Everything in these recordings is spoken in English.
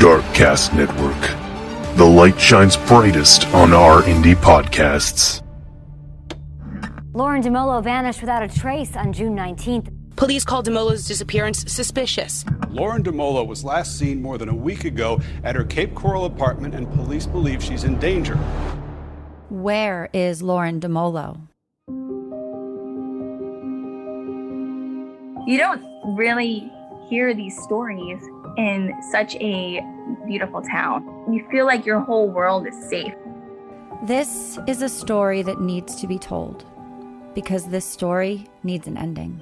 Darkcast Network. The light shines brightest on our indie podcasts. Lauren DeMolo vanished without a trace on June 19th. Police called DeMolo's disappearance suspicious. Lauren DeMolo was last seen more than a week ago at her Cape Coral apartment, and police believe she's in danger. Where is Lauren DeMolo? You don't really hear these stories in such a beautiful town. You feel like your whole world is safe. This is a story that needs to be told, because this story needs an ending.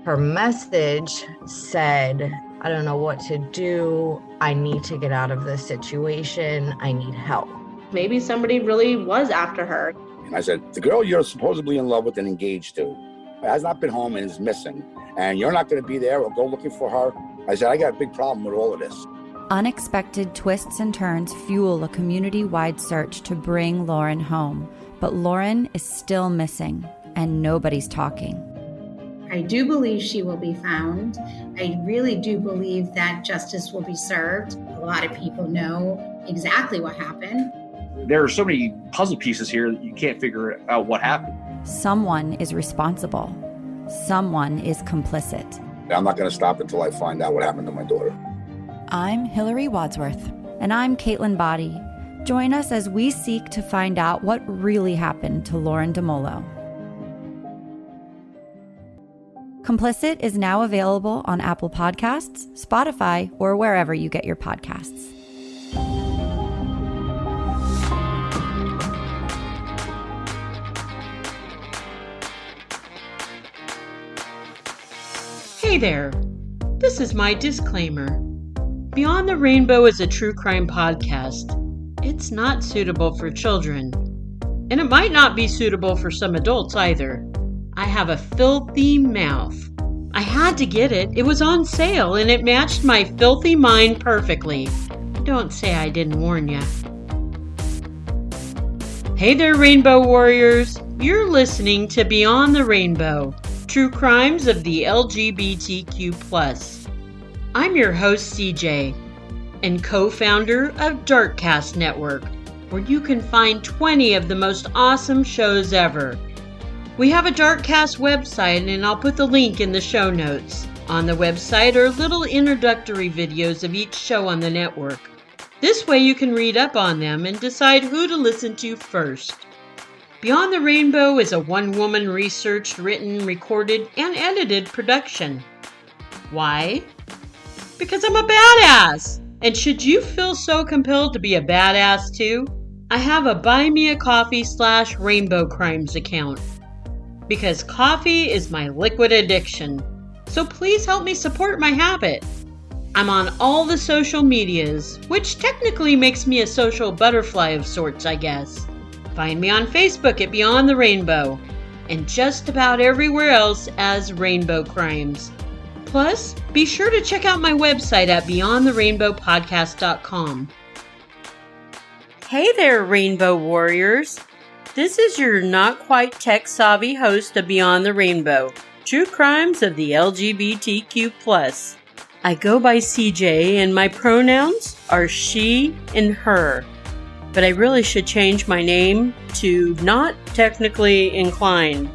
Her message said, I don't know what to do. I need to get out of this situation. I need help. Maybe somebody really was after her. And I said, the girl you're supposedly in love with and engaged to has not been home and is missing. And you're not going to be there or go looking for her. I said, I got a big problem with all of this. Unexpected twists and turns fuel a community-wide search to bring Lauren home. But Lauren is still missing, and nobody's talking. I do believe she will be found. I really do believe that justice will be served. A lot of people know exactly what happened. There are so many puzzle pieces here that you can't figure out what happened. Someone is responsible. Someone is complicit. I'm not going to stop until I find out what happened to my daughter. I'm Hillary Wadsworth. And I'm Caitlin Body. Join us as we seek to find out what really happened to Lauren DeMolo. Complicit is now available on Apple Podcasts, Spotify, or wherever you get your podcasts. Hey there, this is my disclaimer. Beyond the Rainbow is a true crime podcast. It's not suitable for children, and it might not be suitable for some adults either. I have a filthy mouth. I had to get it. It was on sale and it matched my filthy mind perfectly. Don't say I didn't warn ya. Hey there, Rainbow Warriors. You're listening to Beyond the Rainbow, True Crimes of the LGBTQ+. I'm your host, CJ, and co-founder of Darkcast Network, where you can find 20 of the most awesome shows ever. We have a Darkcast website, and I'll put the link in the show notes. On the website are little introductory videos of each show on the network. This way you can read up on them and decide who to listen to first. Beyond the Rainbow is a one-woman researched, written, recorded, and edited production. Why? Because I'm a badass! And should you feel so compelled to be a badass too, I have a Buy Me a Coffee /Rainbow Crimes account. Because coffee is my liquid addiction. So please help me support my habit. I'm on all the social medias, which technically makes me a social butterfly of sorts, I guess. Find me on Facebook at Beyond the Rainbow, and just about everywhere else as Rainbow Crimes. Plus, be sure to check out my website at beyondtherainbowpodcast.com. Hey there, Rainbow Warriors. This is your not quite tech-savvy host of Beyond the Rainbow, True Crimes of the LGBTQ+. I go by CJ and my pronouns are she and her. But I really should change my name to Not Technically Inclined.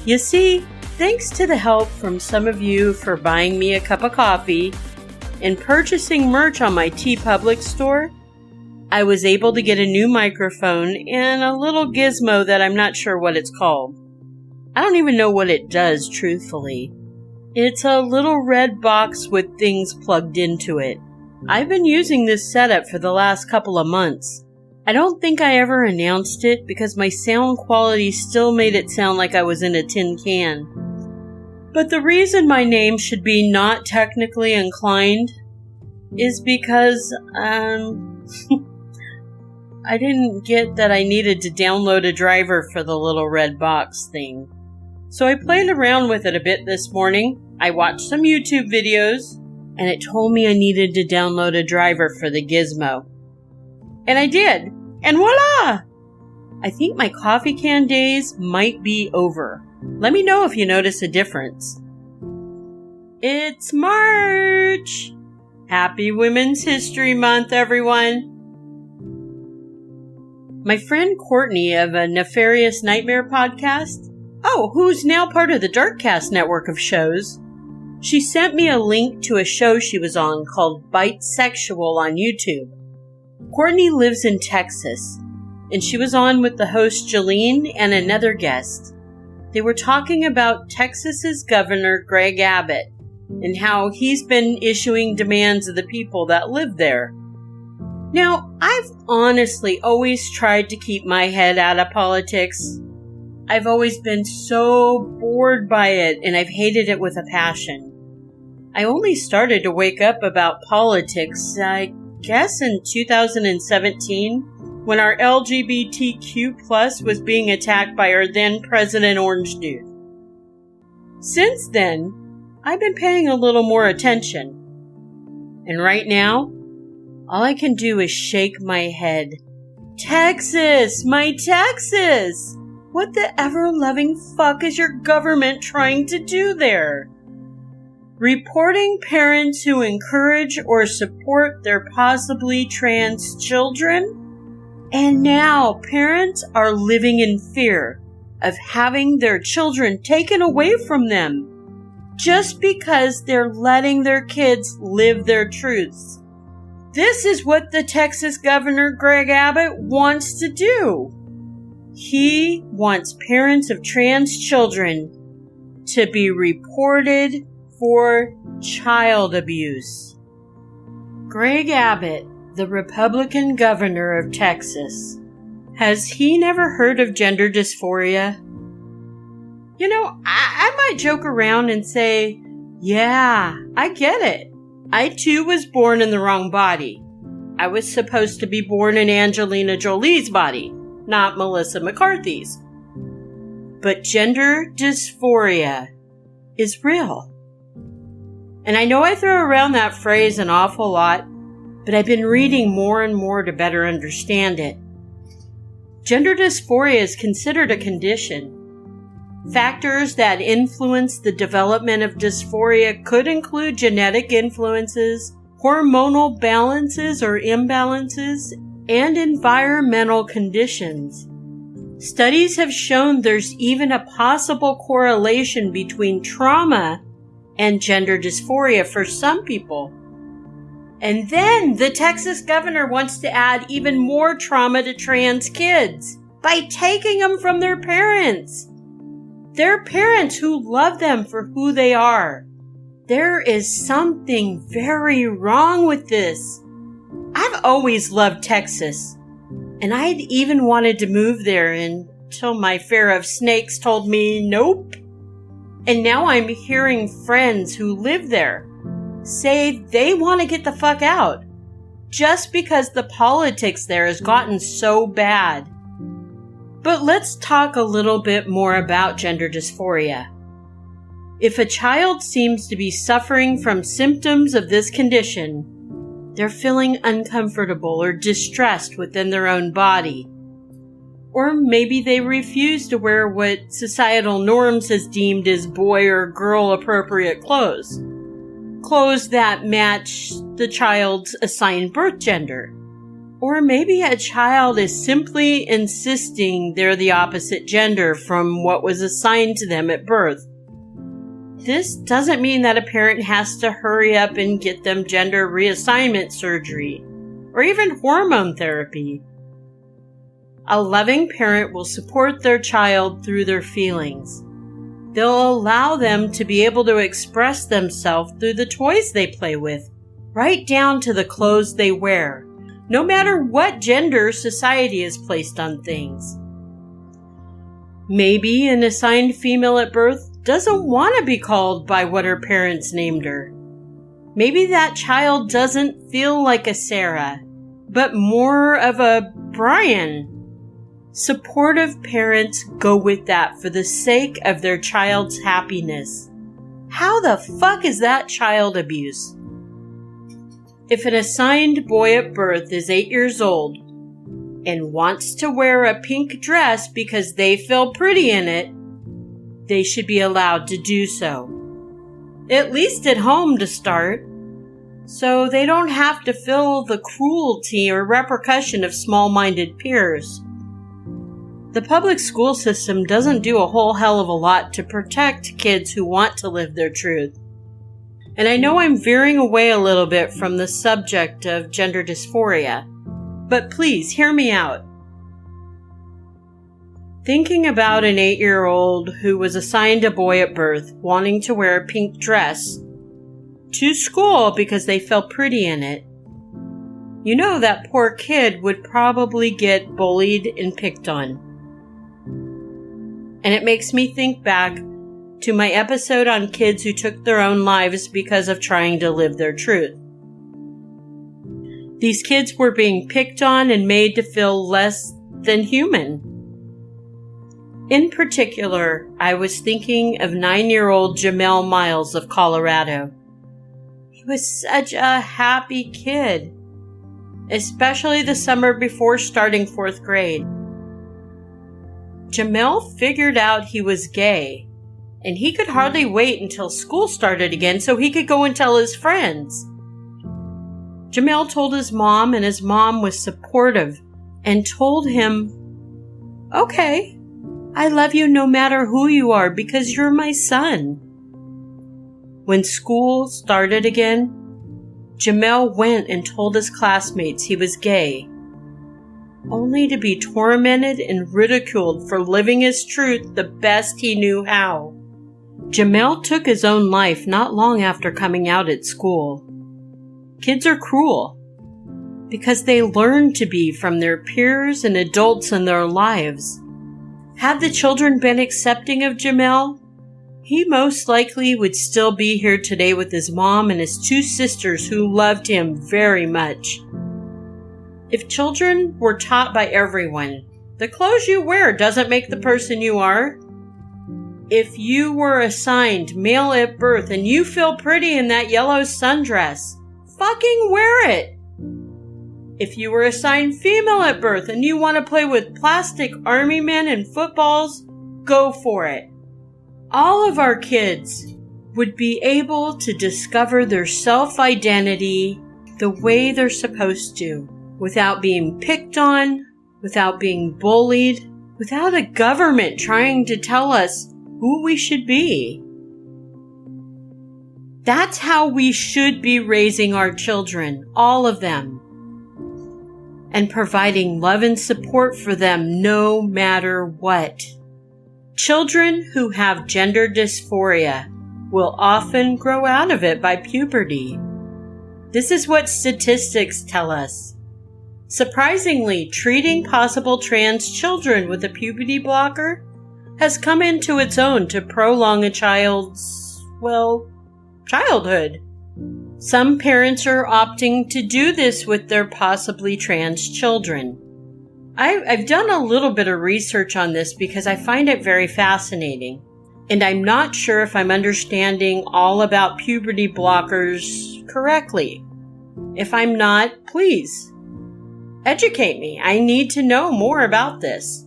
You see, thanks to the help from some of you for buying me a cup of coffee and purchasing merch on my TeePublic store, I was able to get a new microphone and a little gizmo that I'm not sure what it's called. I don't even know what it does, truthfully. It's a little red box with things plugged into it. I've been using this setup for the last couple of months. I don't think I ever announced it because my sound quality still made it sound like I was in a tin can. But the reason my name should be Not Technically Inclined is because, I didn't get that I needed to download a driver for the little red box thing. So I played around with it a bit this morning. I watched some YouTube videos, and it told me I needed to download a driver for the gizmo. And I did. And voila! I think my coffee can days might be over. Let me know if you notice a difference. It's March! Happy Women's History Month, everyone! My friend Courtney of a Nefarious Nightmare podcast, who's now part of the Darkcast network of shows, she sent me a link to a show she was on called Bisexual on YouTube. Courtney lives in Texas, and she was on with the host Jolene and another guest. They were talking about Texas's Governor Greg Abbott and how he's been issuing demands of the people that live there. Now, I've honestly always tried to keep my head out of politics. I've always been so bored by it, and I've hated it with a passion. I only started to wake up about politics, I guess, in 2017, when our LGBTQ plus was being attacked by our then President Orange Dude. Since then, I've been paying a little more attention. And right now, all I can do is shake my head. Texas! My Texas! What the ever-loving fuck is your government trying to do there? Reporting parents who encourage or support their possibly trans children? And now parents are living in fear of having their children taken away from them just because they're letting their kids live their truths. This is what the Texas Governor Greg Abbott wants to do. He wants parents of trans children to be reported for child abuse. Greg Abbott, the Republican governor of Texas, has he never heard of gender dysphoria? You know, I might joke around and say, yeah, I get it. I too was born in the wrong body. I was supposed to be born in Angelina Jolie's body, not Melissa McCarthy's. But gender dysphoria is real. And I know I throw around that phrase an awful lot, but I've been reading more and more to better understand it. Gender dysphoria is considered a condition. Factors that influence the development of dysphoria could include genetic influences, hormonal balances or imbalances, and environmental conditions. Studies have shown there's even a possible correlation between trauma and gender dysphoria for some people. And then the Texas governor wants to add even more trauma to trans kids by taking them from their parents. Their parents who love them for who they are. There is something very wrong with this. I've always loved Texas, and I'd even wanted to move there until my fear of snakes told me nope. And now I'm hearing friends who live there say they want to get the fuck out just because the politics there has gotten so bad. But let's talk a little bit more about gender dysphoria. If a child seems to be suffering from symptoms of this condition, they're feeling uncomfortable or distressed within their own body. Or maybe they refuse to wear what societal norms has deemed as boy or girl appropriate clothes. Clothes that match the child's assigned birth gender. Or maybe a child is simply insisting they're the opposite gender from what was assigned to them at birth. This doesn't mean that a parent has to hurry up and get them gender reassignment surgery or even hormone therapy. A loving parent will support their child through their feelings. They'll allow them to be able to express themselves through the toys they play with, right down to the clothes they wear, no matter what gender society has placed on things. Maybe an assigned female at birth doesn't want to be called by what her parents named her. Maybe that child doesn't feel like a Sarah, but more of a Brian. Supportive parents go with that for the sake of their child's happiness. How the fuck is that child abuse? If an assigned boy at birth is 8 years old and wants to wear a pink dress because they feel pretty in it, they should be allowed to do so. At least at home to start. so they don't have to feel the cruelty or repercussion of small-minded peers. The public school system doesn't do a whole hell of a lot to protect kids who want to live their truth. And I know I'm veering away a little bit from the subject of gender dysphoria, but please hear me out. Thinking about an 8-year-old who was assigned a boy at birth wanting to wear a pink dress to school because they felt pretty in it, you know that poor kid would probably get bullied and picked on. And it makes me think back to my episode on kids who took their own lives because of trying to live their truth. These kids were being picked on and made to feel less than human. In particular, I was thinking of 9-year-old Jamel Miles of Colorado. He was such a happy kid, especially the summer before starting 4th grade. Jamel figured out he was gay, and he could hardly wait until school started again so he could go and tell his friends. Jamel told his mom, and his mom was supportive and told him, "Okay, I love you no matter who you are because you're my son." When school started again, Jamel went and told his classmates he was gay, only to be tormented and ridiculed for living his truth the best he knew how. Jamel took his own life not long after coming out at school. Kids are cruel because they learn to be from their peers and adults in their lives. Had the children been accepting of Jamel, he most likely would still be here today with his mom and his 2 sisters who loved him very much. If children were taught by everyone, the clothes you wear doesn't make the person you are. If you were assigned male at birth and you feel pretty in that yellow sundress, fucking wear it. If you were assigned female at birth and you want to play with plastic army men and footballs, go for it. All of our kids would be able to discover their self-identity the way they're supposed to, without being picked on, without being bullied, without a government trying to tell us who we should be. That's how we should be raising our children, all of them, and providing love and support for them no matter what. Children who have gender dysphoria will often grow out of it by puberty. This is what statistics tell us. Surprisingly, treating possible trans children with a puberty blocker has come into its own to prolong a child's, childhood. Some parents are opting to do this with their possibly trans children. I've done a little bit of research on this because I find it very fascinating, and I'm not sure if I'm understanding all about puberty blockers correctly. If I'm not, please educate me. I need to know more about this.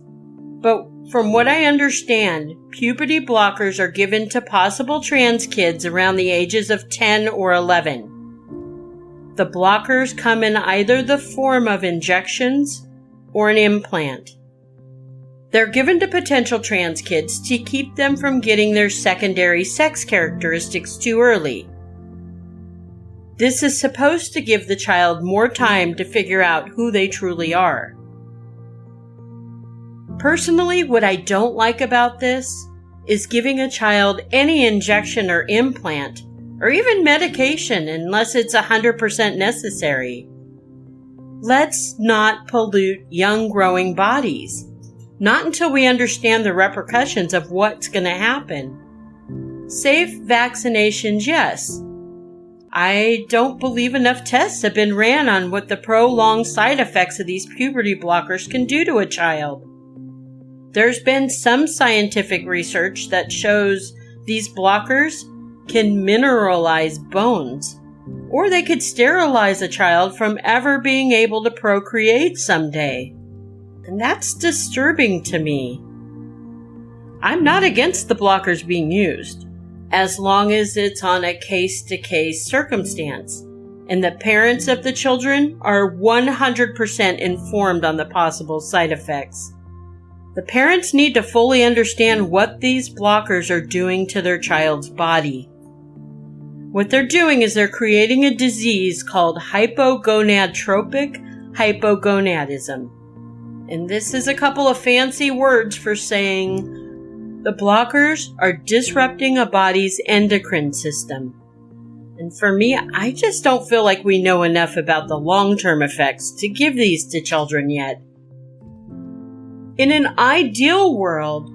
But from what I understand, puberty blockers are given to possible trans kids around the ages of 10 or 11. The blockers come in either the form of injections or an implant. They're given to potential trans kids to keep them from getting their secondary sex characteristics too early. This is supposed to give the child more time to figure out who they truly are. Personally, what I don't like about this is giving a child any injection or implant, or even medication unless it's 100% necessary. Let's not pollute young growing bodies. Not until we understand the repercussions of what's going to happen. Safe vaccinations, yes. I don't believe enough tests have been ran on what the prolonged side effects of these puberty blockers can do to a child. There's been some scientific research that shows these blockers can mineralize bones, or they could sterilize a child from ever being able to procreate someday. And that's disturbing to me. I'm not against the blockers being used, as long as it's on a case-to-case circumstance. and the parents of the children are 100% informed on the possible side effects. The parents need to fully understand what these blockers are doing to their child's body. What they're doing is they're creating a disease called hypogonadotropic hypogonadism. And this is a couple of fancy words for saying the blockers are disrupting a body's endocrine system. And for me, I just don't feel like we know enough about the long-term effects to give these to children yet. In an ideal world,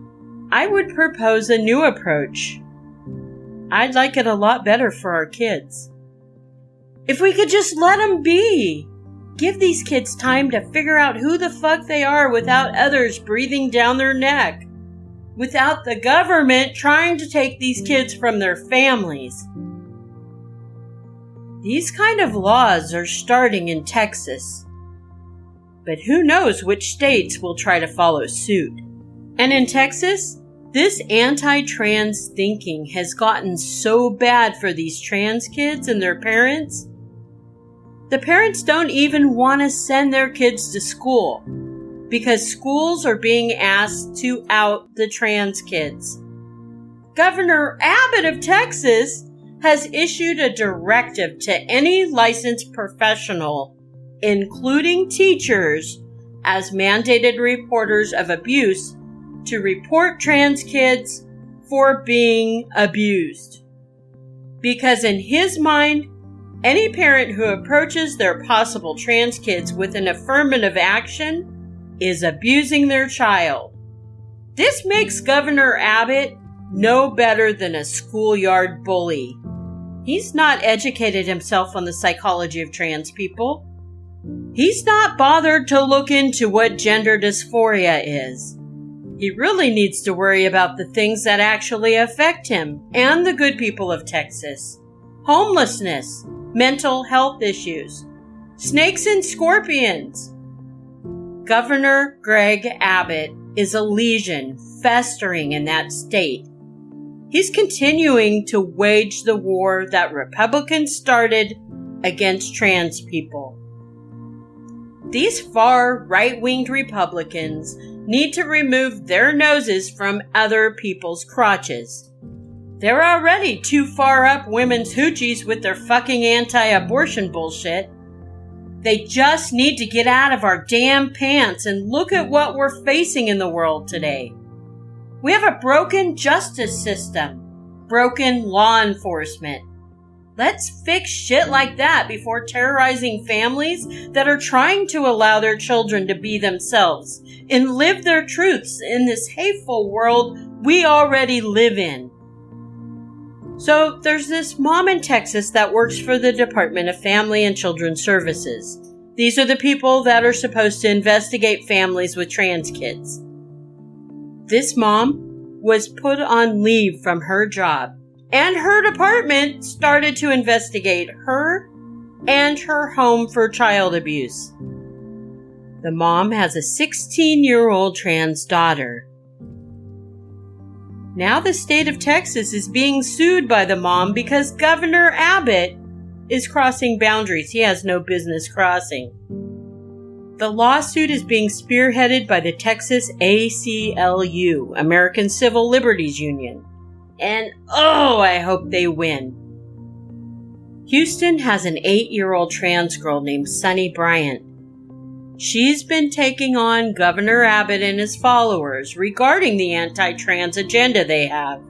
I would propose a new approach. I'd like it a lot better for our kids. If we could just let them be. Give these kids time to figure out who the fuck they are without others breathing down their neck. Without the government trying to take these kids from their families. These kind of laws are starting in Texas. But who knows which states will try to follow suit. And in Texas, this anti-trans thinking has gotten so bad for these trans kids and their parents. The parents don't even want to send their kids to school because schools are being asked to out the trans kids. Governor Abbott of Texas has issued a directive to any licensed professional, including teachers, as mandated reporters of abuse, to report trans kids for being abused. Because in his mind, any parent who approaches their possible trans kids with an affirmative action is abusing their child. This makes Governor Abbott no better than a schoolyard bully. He's not educated himself on the psychology of trans people. He's not bothered to look into what gender dysphoria is. He really needs to worry about the things that actually affect him and the good people of Texas. Homelessness, mental health issues, snakes and scorpions. Governor Greg Abbott is a lesion festering in that state. He's continuing to wage the war that Republicans started against trans people. These far right-winged Republicans need to remove their noses from other people's crotches. They're already too far up women's hoochies with their fucking anti-abortion bullshit. They just need to get out of our damn pants and look at what we're facing in the world today. We have a broken justice system, broken law enforcement. Let's fix shit like that before terrorizing families that are trying to allow their children to be themselves and live their truths in this hateful world we already live in. So there's this mom in Texas that works for the Department of Family and Children's Services. These are the people that are supposed to investigate families with trans kids. This mom was put on leave from her job, and her department started to investigate her and her home for child abuse. The mom has a 16-year-old trans daughter. Now the state of Texas is being sued by the mom because Governor Abbott is crossing boundaries he has no business crossing. The lawsuit is being spearheaded by the Texas ACLU, American Civil Liberties Union. And I hope they win. Houston has an 8-year-old trans girl named Sunny Bryant. She's been taking on Governor Abbott and his followers regarding the anti-trans agenda they have.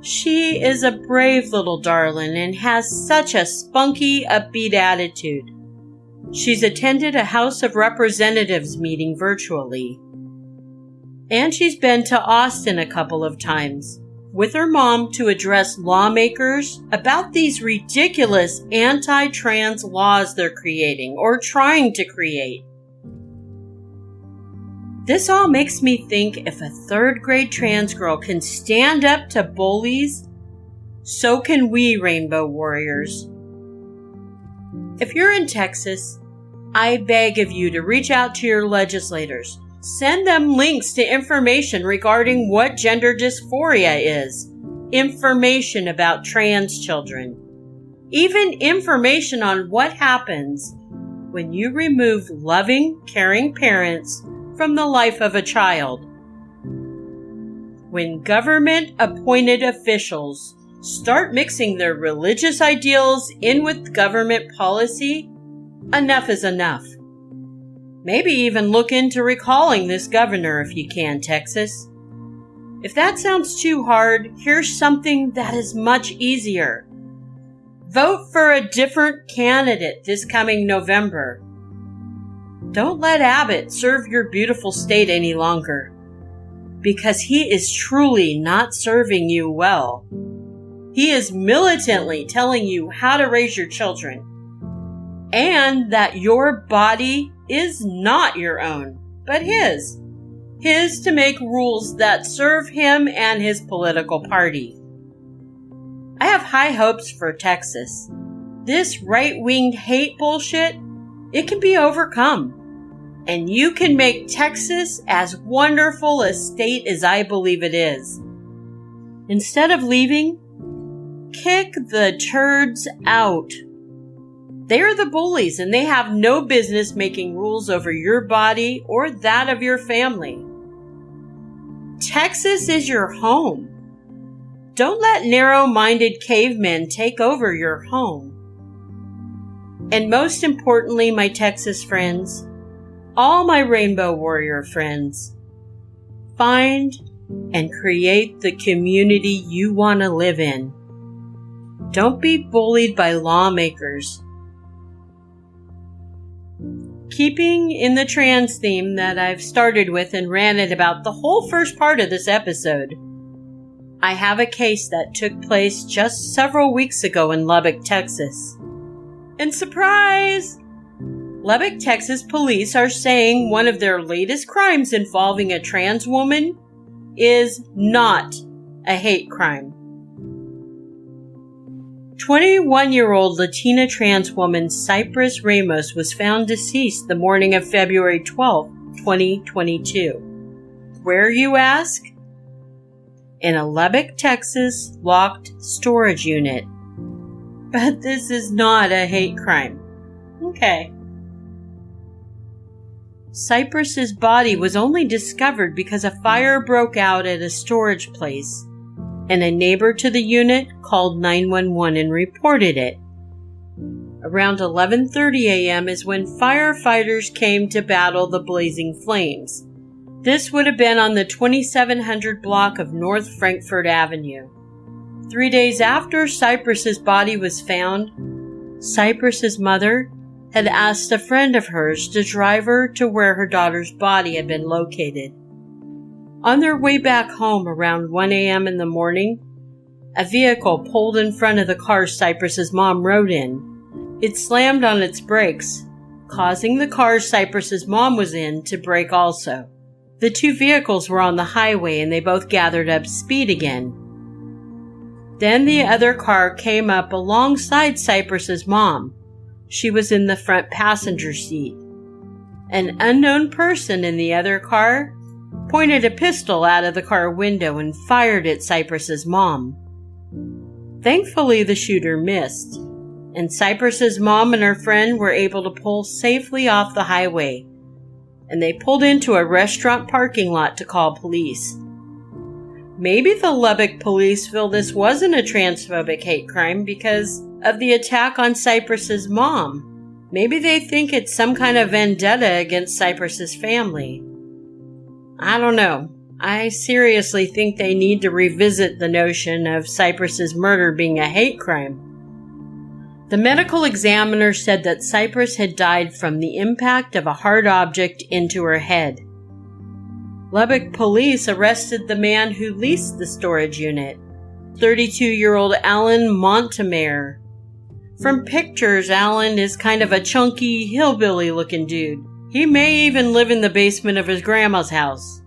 She is a brave little darling and has such a spunky, upbeat attitude. She's attended a House of Representatives meeting virtually. And she's been to Austin a couple of times with her mom to address lawmakers about these ridiculous anti-trans laws they're creating or trying to create. This all makes me think if a third-grade trans girl can stand up to bullies, so can we, Rainbow Warriors. If you're in Texas, I beg of you to reach out to your legislators. Send them links to information regarding what gender dysphoria is, information about trans children. even information on what happens when you remove loving, caring parents from the life of a child. When government-appointed officials start mixing their religious ideals in with government policy, enough is enough. Maybe even look into recalling this governor if you can, Texas. If that sounds too hard, here's something that is much easier. Vote for a different candidate this coming November. Don't let Abbott serve your beautiful state any longer, because he is truly not serving you well. He is militantly telling you how to raise your children, and that your body is not your own, but his. His to make rules that serve him and his political party. I have high hopes for Texas. This right-winged hate bullshit, it can be overcome. And you can make Texas as wonderful a state as I believe it is. Instead of leaving, kick the turds out. They are the bullies, and they have no business making rules over your body or that of your family. Texas is your home. Don't let narrow-minded cavemen take over your home. And most importantly, my Texas friends, all my Rainbow Warrior friends, find and create the community you want to live in. Don't be bullied by lawmakers. Keeping in the trans theme that I've started with and ranted about the whole first part of this episode, I have a case that took place just several weeks ago in Lubbock, Texas. And surprise! Lubbock, Texas police are saying one of their latest crimes involving a trans woman is not a hate crime. 21-year-old Latina trans woman Cypress Ramos was found deceased the morning of February 12, 2022. Where, you ask? In a Lubbock, Texas locked storage unit. But this is not a hate crime. Okay. Cypress's body was only discovered because a fire broke out at a storage place, and a neighbor to the unit called 911 and reported it. Around 11:30 a.m. is when firefighters came to battle the blazing flames. This would have been on the 2700 block of North Frankfort Avenue. 3 days after Cypress's body was found, Cypress's mother had asked a friend of hers to drive her to where her daughter's body had been located. On their way back home around 1 a.m. in the morning, a vehicle pulled in front of the car Cypress's mom rode in. It slammed on its brakes, causing the car Cypress's mom was in to brake also. The two vehicles were on the highway and they both gathered up speed again. Then the other car came up alongside Cypress's mom. She was in the front passenger seat. An unknown person in the other car pointed a pistol out of the car window and fired at Cypress's mom. Thankfully, the shooter missed, and Cypress's mom and her friend were able to pull safely off the highway, and they pulled into a restaurant parking lot to call police. Maybe the Lubbock police feel this wasn't a transphobic hate crime because of the attack on Cypress's mom. Maybe they think it's some kind of vendetta against Cypress's family. I don't know. I seriously think they need to revisit the notion of Cypress's murder being a hate crime. The medical examiner said that Cypress had died from the impact of a hard object into her head. Lubbock police arrested the man who leased the storage unit, 32-year-old Alan Montemare. From pictures, Alan is kind of a chunky, hillbilly-looking dude. He may even live in the basement of his grandma's house.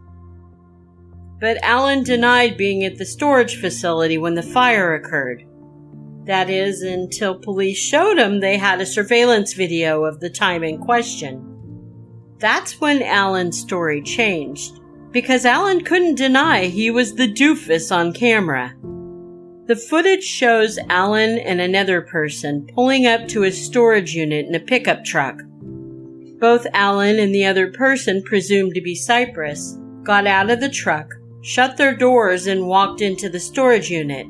But Alan denied being at the storage facility when the fire occurred. That is, until police showed him they had a surveillance video of the time in question. That's when Alan's story changed, because Alan couldn't deny he was the doofus on camera. The footage shows Alan and another person pulling up to a storage unit in a pickup truck. Both Alan and the other person, presumed to be Cypress, got out of the truck, shut their doors, and walked into the storage unit.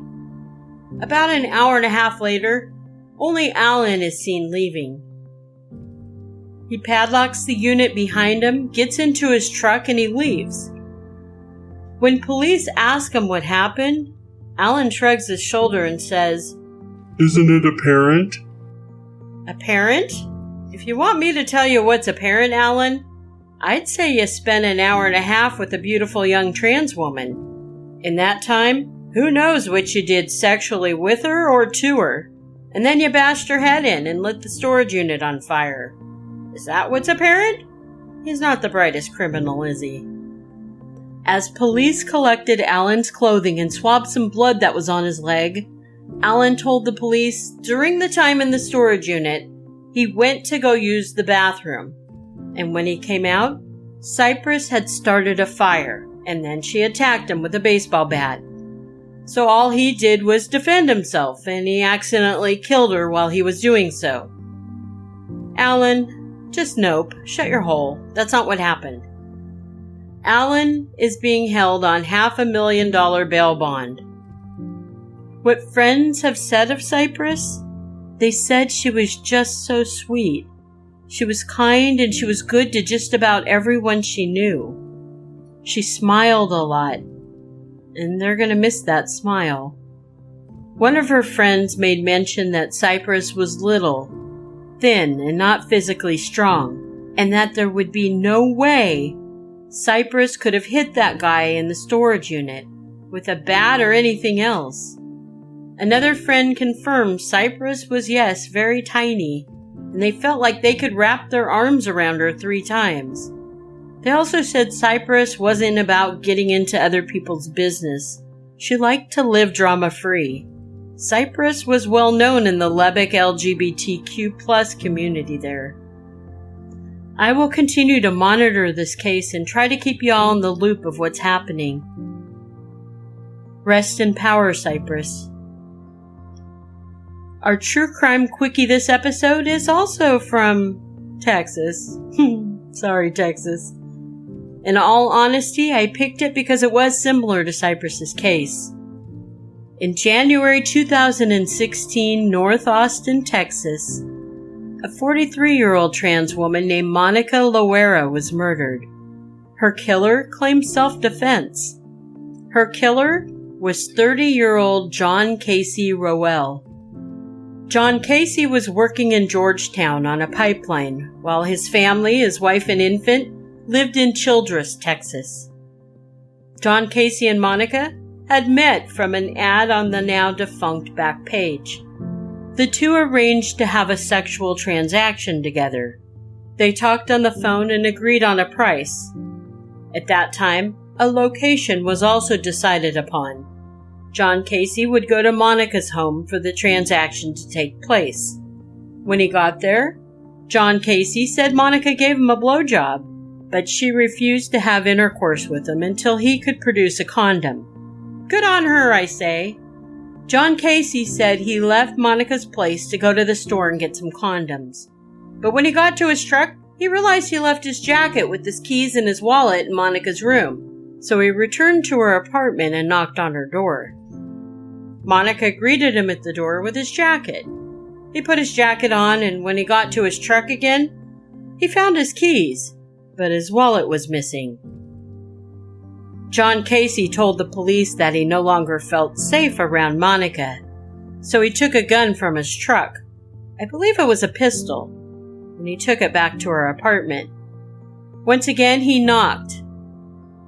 About an hour and a half later, only Alan is seen leaving. He padlocks the unit behind him, gets into his truck, and he leaves. When police ask him what happened, Alan shrugs his shoulder and says, "Isn't it apparent?" "Apparent? If you want me to tell you what's apparent, Alan, I'd say you spent an hour and a half with a beautiful young trans woman. In that time, who knows what you did sexually with her or to her, and then you bashed her head in and lit the storage unit on fire. Is that what's apparent? He's not the brightest criminal, is he?" As police collected Alan's clothing and swabbed some blood that was on his leg, Alan told the police during the time in the storage unit, he went to go use the bathroom. And when he came out, Cypress had started a fire, and then she attacked him with a baseball bat. So all he did was defend himself, and he accidentally killed her while he was doing so. Alan, just nope, shut your hole. That's not what happened. Alan is being held on $500,000 bail bond. What friends have said of Cypress? They said she was just so sweet. She was kind and she was good to just about everyone she knew. She smiled a lot, and they're going to miss that smile. One of her friends made mention that Cypress was little, thin, and not physically strong, and that there would be no way Cypress could have hit that guy in the storage unit with a bat or anything else. Another friend confirmed Cypress was, yes, very tiny, and they felt like they could wrap their arms around her 3 times. They also said Cypress wasn't about getting into other people's business. She liked to live drama-free. Cypress was well known in the Lubbock LGBTQ+ community there. I will continue to monitor this case and try to keep you all in the loop of what's happening. Rest in power, Cypress. Our True Crime Quickie this episode is also from Texas. Sorry, Texas. In all honesty, I picked it because it was similar to Cypress's case. In January 2016, North Austin, Texas, a 43-year-old trans woman named Monica Loera was murdered. Her killer claimed self-defense. Her killer was 30-year-old John Casey Rowell. John Casey was working in Georgetown on a pipeline, while his family, his wife and infant, lived in Childress, Texas. John Casey and Monica had met from an ad on the now-defunct Backpage. The two arranged to have a sexual transaction together. They talked on the phone and agreed on a price. At that time, a location was also decided upon. John Casey would go to Monica's home for the transaction to take place. When he got there, John Casey said Monica gave him a blowjob, but she refused to have intercourse with him until he could produce a condom. Good on her, I say. John Casey said he left Monica's place to go to the store and get some condoms. But when he got to his truck, he realized he left his jacket with his keys and his wallet in Monica's room. So he returned to her apartment and knocked on her door. Monica greeted him at the door with his jacket. He put his jacket on, and when he got to his truck again, he found his keys, but his wallet was missing. John Casey told the police that he no longer felt safe around Monica, so he took a gun from his truck. I believe it was a pistol, and he took it back to her apartment. Once again, he knocked.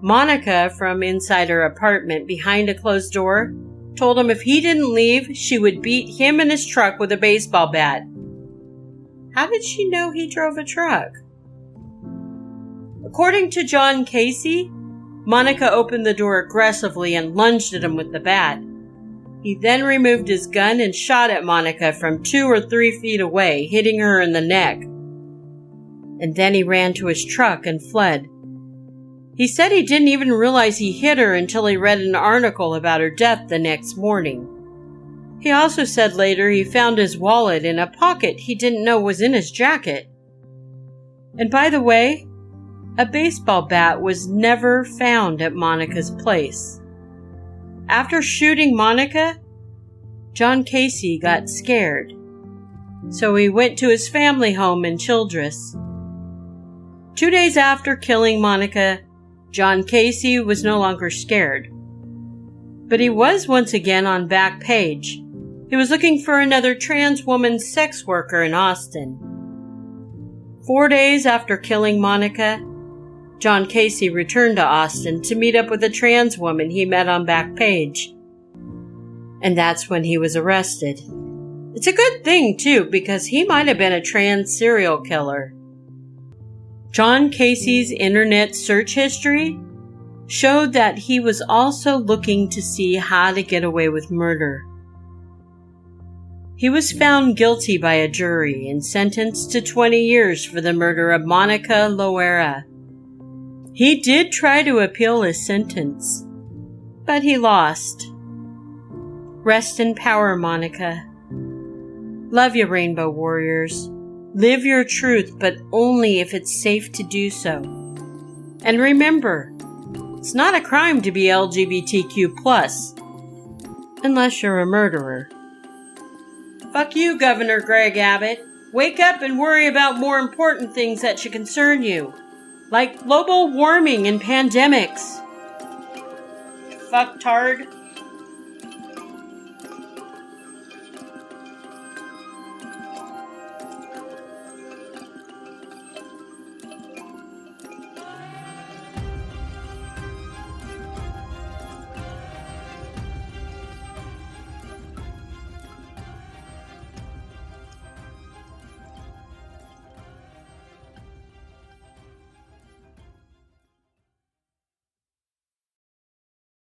Monica, from inside her apartment behind a closed door, told him if he didn't leave, she would beat him and his truck with a baseball bat. How did she know he drove a truck? According to John Casey, Monica opened the door aggressively and lunged at him with the bat. He then removed his gun and shot at Monica from 2 or 3 feet away, hitting her in the neck. And then he ran to his truck and fled. He said he didn't even realize he hit her until he read an article about her death the next morning. He also said later he found his wallet in a pocket he didn't know was in his jacket. And by the way, a baseball bat was never found at Monica's place. After shooting Monica, John Casey got scared, so he went to his family home in Childress. 2 days after killing Monica, John Casey was no longer scared. But he was once again on Backpage. He was looking for another trans woman sex worker in Austin. 4 days after killing Monica, John Casey returned to Austin to meet up with a trans woman he met on Backpage. And that's when he was arrested. It's a good thing, too, because he might have been a trans serial killer. John Casey's internet search history showed that he was also looking to see how to get away with murder. He was found guilty by a jury and sentenced to 20 years for the murder of Monica Loera. He did try to appeal his sentence, but he lost. Rest in power, Monica. Love you, Rainbow Warriors. Live your truth, but only if it's safe to do so. And remember, it's not a crime to be LGBTQ+, unless you're a murderer. Fuck you, Governor Greg Abbott. Wake up and worry about more important things that should concern you, like global warming and pandemics. Fucktard.